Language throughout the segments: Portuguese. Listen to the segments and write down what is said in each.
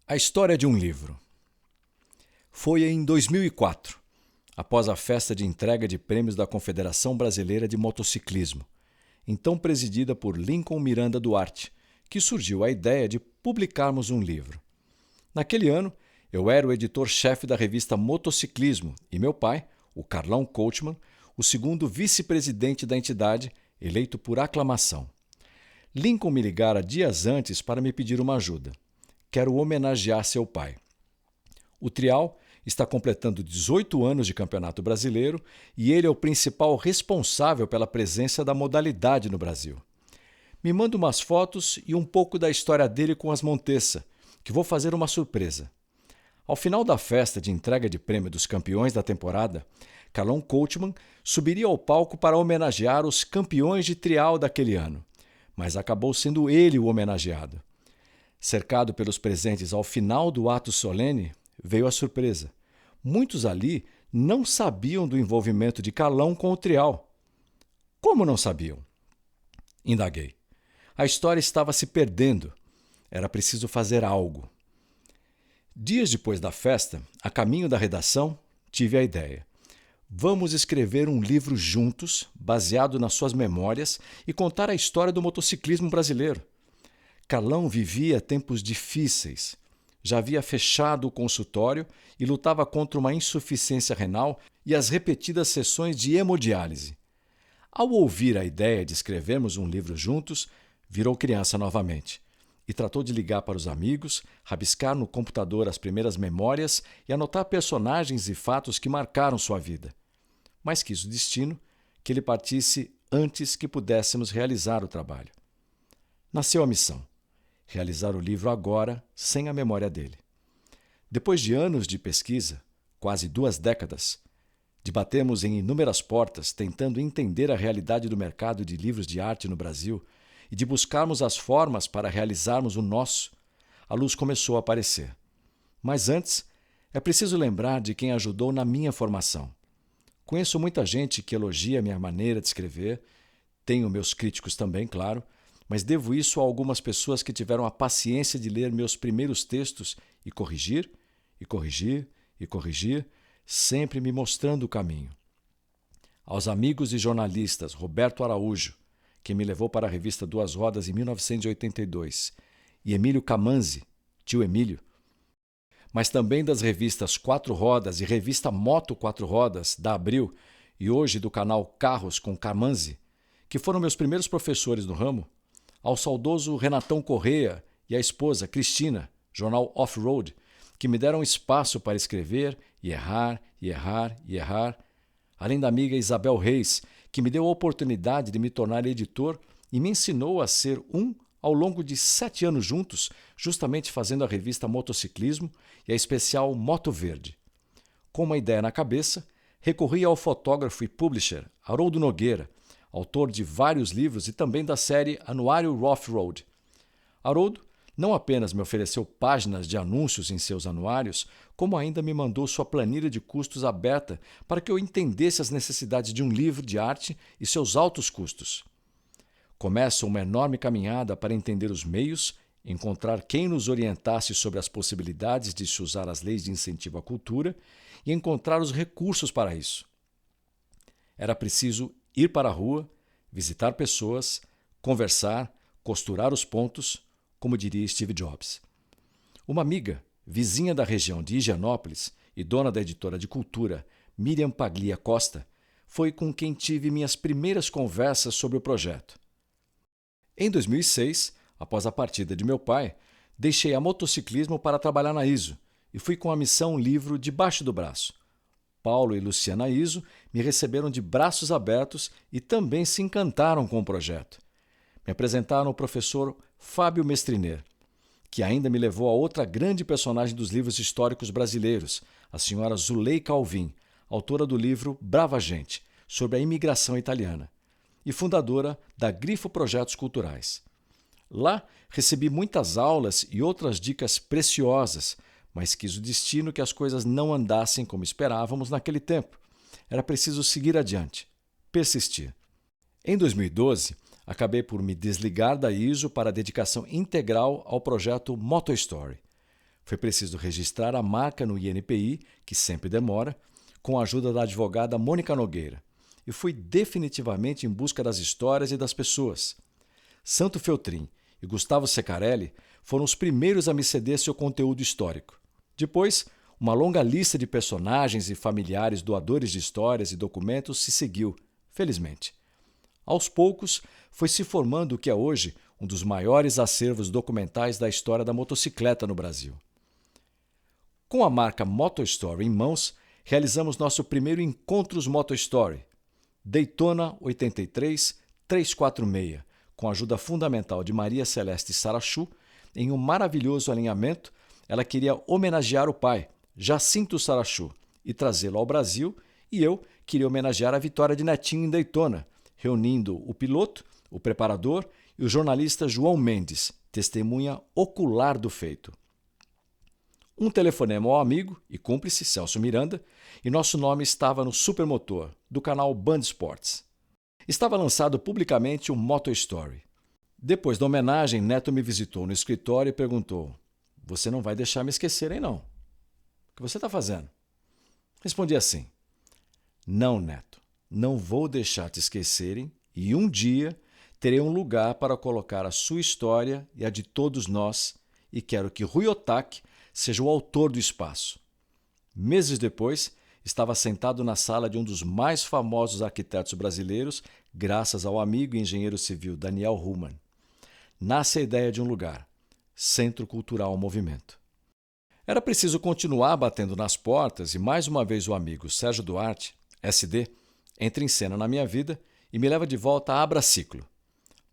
A história de um livro. Foi em 2004, após a festa de entrega de prêmios da Confederação Brasileira de Motociclismo, então presidida por Lincoln Miranda Duarte, que surgiu a ideia de publicarmos um livro. Naquele ano, eu era o editor-chefe da revista Motociclismo e meu pai, o Carlão Coachman, o segundo vice-presidente da entidade, eleito por aclamação. Lincoln me ligara dias antes para me pedir uma ajuda. Quero homenagear seu pai. O Trial está completando 18 anos de Campeonato Brasileiro e ele é o principal responsável pela presença da modalidade no Brasil. Me manda umas fotos e um pouco da história dele com as Montesa, que vou fazer uma surpresa. Ao final da festa de entrega de prêmio dos campeões da temporada, Carlão Coachman subiria ao palco para homenagear os campeões de trial daquele ano, mas acabou sendo ele o homenageado. Cercado pelos presentes ao final do ato solene, veio a surpresa. Muitos ali não sabiam do envolvimento de Carlão com o trial. Como não sabiam? Indaguei. A história estava se perdendo. Era preciso fazer algo. Dias depois da festa, a caminho da redação, tive a ideia. Vamos escrever um livro juntos, baseado nas suas memórias, e contar a história do motociclismo brasileiro. Carlão vivia tempos difíceis. Já havia fechado o consultório e lutava contra uma insuficiência renal e as repetidas sessões de hemodiálise. Ao ouvir a ideia de escrevermos um livro juntos, virou criança novamente e tratou de ligar para os amigos, rabiscar no computador as primeiras memórias e anotar personagens e fatos que marcaram sua vida. Mas quis o destino que ele partisse antes que pudéssemos realizar o trabalho. Nasceu a missão. Realizar o livro agora, sem a memória dele. Depois de anos de pesquisa, quase 2 décadas, debatemos em inúmeras portas tentando entender a realidade do mercado de livros de arte no Brasil e de buscarmos as formas para realizarmos o nosso, a luz começou a aparecer. Mas antes, é preciso lembrar de quem ajudou na minha formação. Conheço muita gente que elogia minha maneira de escrever, tenho meus críticos também, claro, mas devo isso a algumas pessoas que tiveram a paciência de ler meus primeiros textos e corrigir, e corrigir, e corrigir, sempre me mostrando o caminho. Aos amigos e jornalistas Roberto Araújo, que me levou para a revista Duas Rodas em 1982, e Emílio Camanzi, tio Emílio, mas também das revistas Quatro Rodas e revista Moto Quatro Rodas, da Abril, e hoje do canal Carros com Camanzi, que foram meus primeiros professores no ramo, ao saudoso Renatão Correia e à esposa Cristina, jornal Off-Road, que me deram espaço para escrever e errar, e errar, e errar, além da amiga Isabel Reis, que me deu a oportunidade de me tornar editor e me ensinou a ser ao longo de 7 anos juntos, justamente fazendo a revista Motociclismo e a especial Moto Verde. Com uma ideia na cabeça, recorri ao fotógrafo e publisher Haroldo Nogueira, autor de vários livros e também da série Anuário Off-Road. Haroldo não apenas me ofereceu páginas de anúncios em seus anuários, como ainda me mandou sua planilha de custos aberta para que eu entendesse as necessidades de um livro de arte e seus altos custos. Começa uma enorme caminhada para entender os meios, encontrar quem nos orientasse sobre as possibilidades de se usar as leis de incentivo à cultura e encontrar os recursos para isso. Era preciso ir para a rua, visitar pessoas, conversar, costurar os pontos, como diria Steve Jobs. Uma amiga, vizinha da região de Higienópolis e dona da editora de cultura, Miriam Paglia Costa, foi com quem tive minhas primeiras conversas sobre o projeto. Em 2006, após a partida de meu pai, deixei a motociclismo para trabalhar na ISO e fui com a missão livro debaixo do braço. Paulo e Luciana Iso me receberam de braços abertos e também se encantaram com o projeto. Me apresentaram o professor Fábio Mestriner, que ainda me levou a outra grande personagem dos livros históricos brasileiros, a senhora Zuleika Alvim, autora do livro Brava Gente, sobre a imigração italiana, e fundadora da Grifo Projetos Culturais. Lá recebi muitas aulas e outras dicas preciosas, mas quis o destino que as coisas não andassem como esperávamos naquele tempo. Era preciso seguir adiante, persistir. Em 2012, acabei por me desligar da ISO para a dedicação integral ao projeto Moto Story. Foi preciso registrar a marca no INPI, que sempre demora, com a ajuda da advogada Mônica Nogueira, e fui definitivamente em busca das histórias e das pessoas. Santo Feltrin e Gustavo Secarelli foram os primeiros a me ceder seu conteúdo histórico. Depois, uma longa lista de personagens e familiares doadores de histórias e documentos se seguiu, felizmente. Aos poucos, foi se formando o que é hoje um dos maiores acervos documentais da história da motocicleta no Brasil. Com a marca MotoStory em mãos, realizamos nosso primeiro Encontros MotoStory, Daytona 83 346, com a ajuda fundamental de Maria Celeste Sarachu. Em um maravilhoso alinhamento, ela queria homenagear o pai, Jacinto Sarachu, e trazê-lo ao Brasil, e eu queria homenagear a vitória de Netinho em Daytona, reunindo o piloto, o preparador e o jornalista João Mendes, testemunha ocular do feito. Um telefonema ao amigo e cúmplice Celso Miranda, e nosso nome estava no Supermotor, do canal Band Esportes. Estava lançado publicamente o MotoStory. Depois da homenagem, Neto me visitou no escritório e perguntou: "Você não vai deixar me esquecerem, não? O que você está fazendo?" Respondi assim: "Não, Neto, não vou deixar te esquecerem e um dia terei um lugar para colocar a sua história e a de todos nós e quero que Rui Otaki seja o autor do espaço." Meses depois, estava sentado na sala de um dos mais famosos arquitetos brasileiros, graças ao amigo e engenheiro civil Daniel Humann. Nasce a ideia de um lugar, Centro Cultural Movimento. Era preciso continuar batendo nas portas e mais uma vez o amigo Sérgio Duarte, SD, entra em cena na minha vida e me leva de volta a Abraciclo.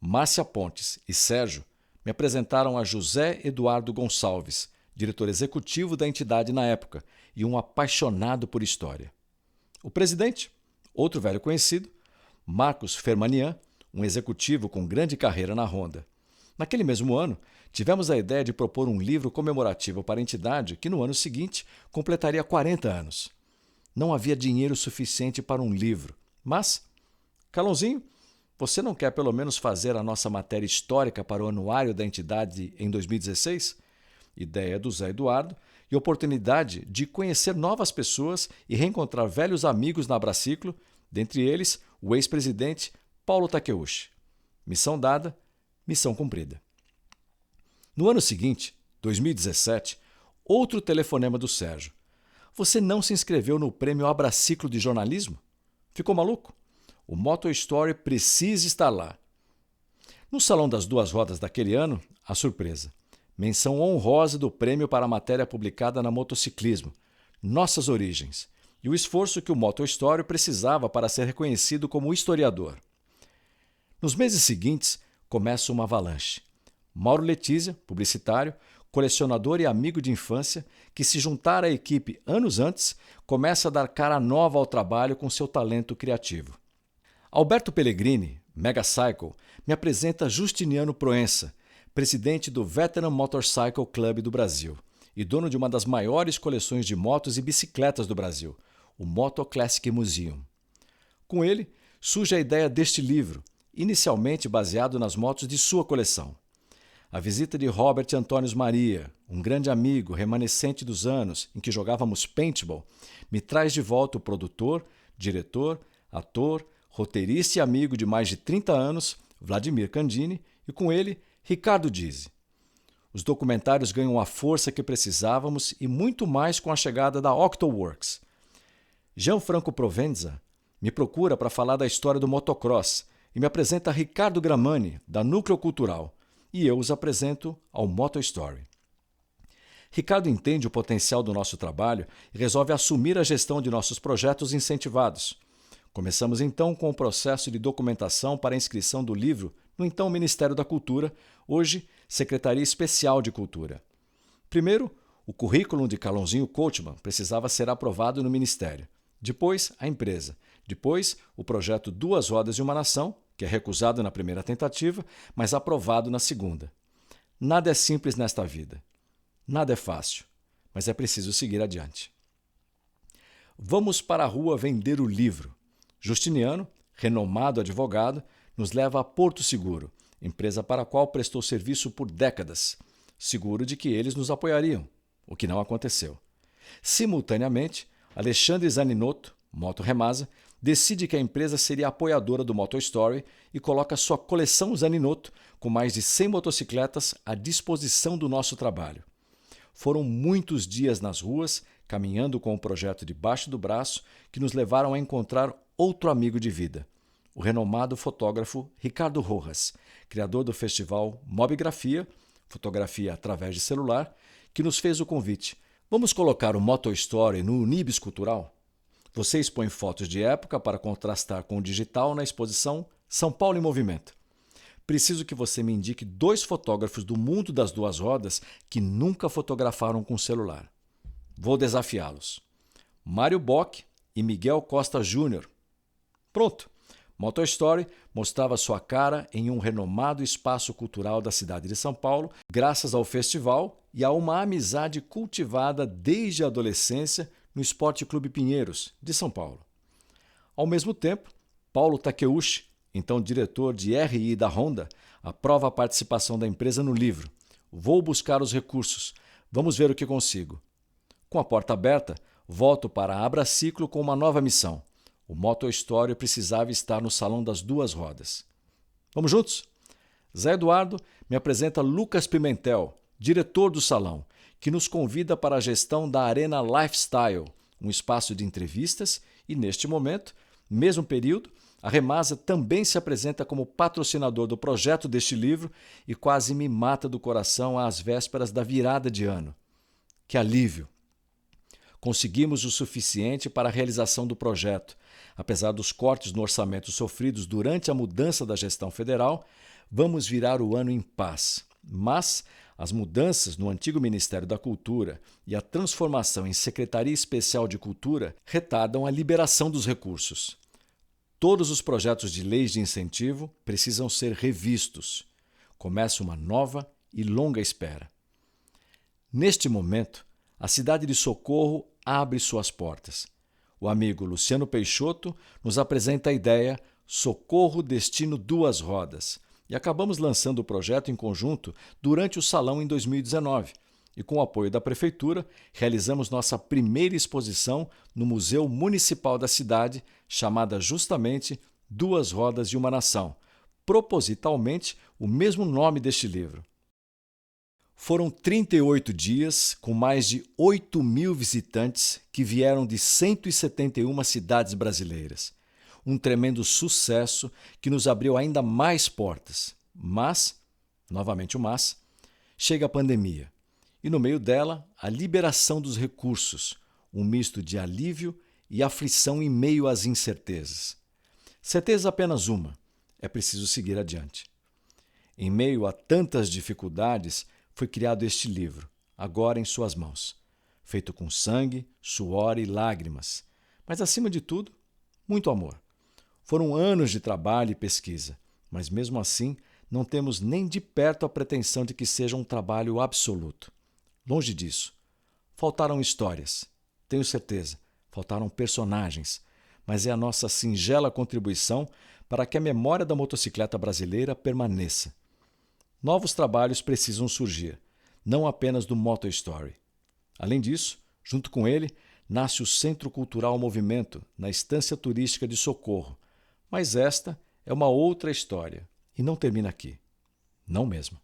Márcia Pontes e Sérgio me apresentaram a José Eduardo Gonçalves, diretor executivo da entidade na época e um apaixonado por história. O presidente, outro velho conhecido, Marcos Fermanian, um executivo com grande carreira na Honda. Naquele mesmo ano, tivemos a ideia de propor um livro comemorativo para a entidade que no ano seguinte completaria 40 anos. Não havia dinheiro suficiente para um livro, mas, Calãozinho, você não quer pelo menos fazer a nossa matéria histórica para o anuário da entidade em 2016? Ideia do Zé Eduardo e oportunidade de conhecer novas pessoas e reencontrar velhos amigos na Abraciclo, dentre eles o ex-presidente Paulo Takeuchi. Missão dada, missão cumprida. No ano seguinte, 2017, outro telefonema do Sérgio. Você não se inscreveu no prêmio Abraciclo de jornalismo? Ficou maluco? O MotoStory precisa estar lá. No Salão das Duas Rodas daquele ano, a surpresa. Menção honrosa do prêmio para a matéria publicada na Motociclismo, Nossas Origens, e o esforço que o MotoStory precisava para ser reconhecido como historiador. Nos meses seguintes, começa uma avalanche. Mauro Letícia, publicitário, colecionador e amigo de infância, que se juntara à equipe anos antes, começa a dar cara nova ao trabalho com seu talento criativo. Alberto Pellegrini, Mega Cycle, me apresenta Justiniano Proença, presidente do Veteran Motorcycle Club do Brasil e dono de uma das maiores coleções de motos e bicicletas do Brasil, o Moto Classic Museum. Com ele, surge a ideia deste livro, inicialmente baseado nas motos de sua coleção. A visita de Robert Antônio Maria, um grande amigo remanescente dos anos em que jogávamos paintball, me traz de volta o produtor, diretor, ator, roteirista e amigo de mais de 30 anos, Vladimir Candini, e com ele, Ricardo Dizzi. Os documentários ganham a força que precisávamos e muito mais com a chegada da Octoworks. Gianfranco Provenza me procura para falar da história do motocross e me apresenta Ricardo Gramani, da Núcleo Cultural, e eu os apresento ao MotoStory. Ricardo entende o potencial do nosso trabalho e resolve assumir a gestão de nossos projetos incentivados. Começamos então com o processo de documentação para a inscrição do livro no então Ministério da Cultura, hoje Secretaria Especial de Cultura. Primeiro, o currículo de Calãozinho Coachman precisava ser aprovado no Ministério. Depois, a empresa. Depois, o projeto Duas Rodas e uma Nação, que é recusado na primeira tentativa, mas aprovado na segunda. Nada é simples nesta vida. Nada é fácil, mas é preciso seguir adiante. Vamos para a rua vender o livro. Justiniano, renomado advogado, nos leva a Porto Seguro, empresa para a qual prestou serviço por décadas, seguro de que eles nos apoiariam. o que não aconteceu. Simultaneamente, Alexandre Zaninotto, Moto Remasa, decide que a empresa seria apoiadora do Moto Story e coloca sua coleção Zaninotto, com mais de 100 motocicletas, à disposição do nosso trabalho. Foram muitos dias nas ruas, caminhando com o projeto debaixo do braço, que nos levaram a encontrar outro amigo de vida, o renomado fotógrafo Ricardo Rojas, criador do festival Mobigrafia, fotografia através de celular, que nos fez o convite. Vamos colocar o Moto Story no Unibis Cultural? Você expõe fotos de época para contrastar com o digital na exposição São Paulo em Movimento. Preciso que você me indique 2 fotógrafos do mundo das duas rodas que nunca fotografaram com celular. Vou desafiá-los. Mário Bock e Miguel Costa Júnior. Pronto! Moto Story mostrava sua cara em um renomado espaço cultural da cidade de São Paulo, graças ao festival e a uma amizade cultivada desde a adolescência no Esporte Clube Pinheiros, de São Paulo. Ao mesmo tempo, Paulo Takeuchi, então diretor de RI da Honda, aprova a participação da empresa no livro. Vou buscar os recursos. Vamos ver o que consigo. Com a porta aberta, volto para a Abraciclo com uma nova missão. O Moto Story precisava estar no Salão das Duas Rodas. Vamos juntos? Zé Eduardo me apresenta Lucas Pimentel, diretor do salão, que nos convida para a gestão da Arena Lifestyle, um espaço de entrevistas e, neste momento, mesmo período, a Remasa também se apresenta como patrocinador do projeto deste livro e quase me mata do coração às vésperas da virada de ano. Que alívio! Conseguimos o suficiente para a realização do projeto. Apesar dos cortes no orçamento sofridos durante a mudança da gestão federal, vamos virar o ano em paz. Mas as mudanças no antigo Ministério da Cultura e a transformação em Secretaria Especial de Cultura retardam a liberação dos recursos. Todos os projetos de leis de incentivo precisam ser revistos. Começa uma nova e longa espera. Neste momento, a cidade de Socorro abre suas portas. O amigo Luciano Peixoto nos apresenta a ideia Socorro Destino Duas Rodas e acabamos lançando o projeto em conjunto durante o Salão em 2019 e, com o apoio da Prefeitura, realizamos nossa primeira exposição no Museu Municipal da cidade, chamada justamente Duas Rodas e uma Nação, propositalmente o mesmo nome deste livro. Foram 38 dias com mais de 8.000 visitantes que vieram de 171 cidades brasileiras. Um tremendo sucesso que nos abriu ainda mais portas. Mas, novamente o mas, chega a pandemia. E no meio dela, a liberação dos recursos, um misto de alívio e aflição em meio às incertezas. Certeza apenas uma: é preciso seguir adiante. Em meio a tantas dificuldades, foi criado este livro, agora em suas mãos, feito com sangue, suor e lágrimas, mas, acima de tudo, muito amor. Foram anos de trabalho e pesquisa, mas, mesmo assim, não temos nem de perto a pretensão de que seja um trabalho absoluto. Longe disso. Faltaram histórias, tenho certeza, faltaram personagens, mas é a nossa singela contribuição para que a memória da motocicleta brasileira permaneça. Novos trabalhos precisam surgir, não apenas do Moto Story. Além disso, junto com ele, nasce o Centro Cultural Movimento, na Estância Turística de Socorro. Mas esta é uma outra história e não termina aqui. Não mesmo.